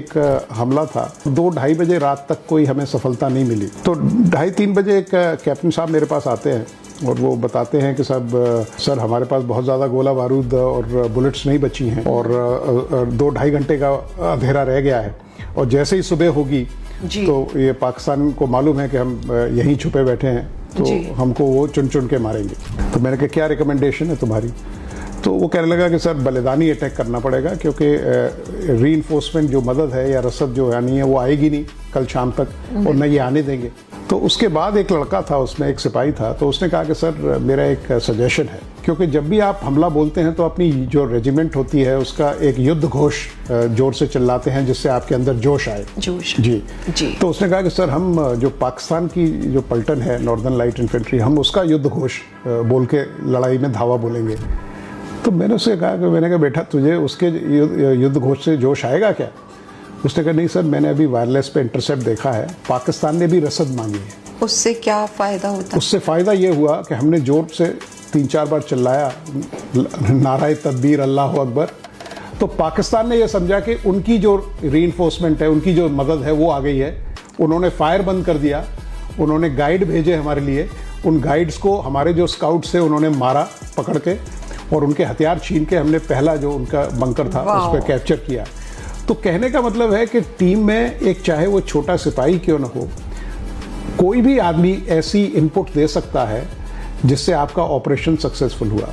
एक हमला था। 2-2:30 बजे रात तक कोई हमें सफलता नहीं मिली। तो 2:30-3 बजे एक कैप्टन साहब मेरे पास आते हैं और वो बताते हैं कि साहब सर हमारे पास बहुत ज़्यादा गोला बारूद और बुलेट्स नहीं बची हैं और 2-2.5 घंटे का अंधेरा रह गया है और जैसे ही सुबह होगी तो ये पाकिस्तान को मालूम है कि हम यहीं छुपे बैठे हैं तो हमको वो चुन चुन के मारेंगे। तो मैंने कहा क्या रिकमेंडेशन है तुम्हारी? तो वो कहने लगा कि सर बलिदानी अटैक करना पड़ेगा क्योंकि रीइंफोर्समेंट जो मदद है या रसद जो आनी है वो आएगी नहीं कल शाम तक और न ये आने देंगे। तो उसके बाद एक लड़का था, उसमें एक सिपाही था, तो उसने कहा कि सर मेरा एक सजेशन है, क्योंकि जब भी आप हमला बोलते हैं तो अपनी जो रेजिमेंट होती है उसका एक युद्ध घोष जोर से चिल्लाते हैं जिससे आपके अंदर जोश आए। जी। तो उसने कहा कि सर हम जो पाकिस्तान की जो पलटन है नॉर्दर्न लाइट इन्फेंट्री, हम उसका युद्ध घोष बोल के लड़ाई में धावा बोलेंगे। तो मैंने उससे कहा कि मैंने कहा बेटा तुझे उसके युद्ध घोष से जोश आएगा क्या? उसने कहा नहीं सर मैंने अभी वायरलेस पे इंटरसेप्ट देखा है, पाकिस्तान ने भी रसद मांगी है। उससे क्या फ़ायदा होता? उससे फ़ायदा ये हुआ कि हमने जोर से 3-4 बार चिल्लाया नाराए तकबीर अल्लाह अकबर, तो पाकिस्तान ने यह समझा कि उनकी जो रीइंफोर्समेंट है, उनकी जो मदद है वो आ गई है। उन्होंने फायर बंद कर दिया, उन्होंने गाइड भेजे हमारे लिए, उन गाइड्स को हमारे जो स्काउट्स थे उन्होंने मारा पकड़ के और उनके हथियार छीन के हमने पहला जो उनका बंकर था उस पर कैप्चर किया। तो कहने का मतलब है कि टीम में एक चाहे वो छोटा सिपाही क्यों न हो, कोई भी आदमी ऐसी इनपुट दे सकता है जिससे आपका ऑपरेशन सक्सेसफुल हुआ।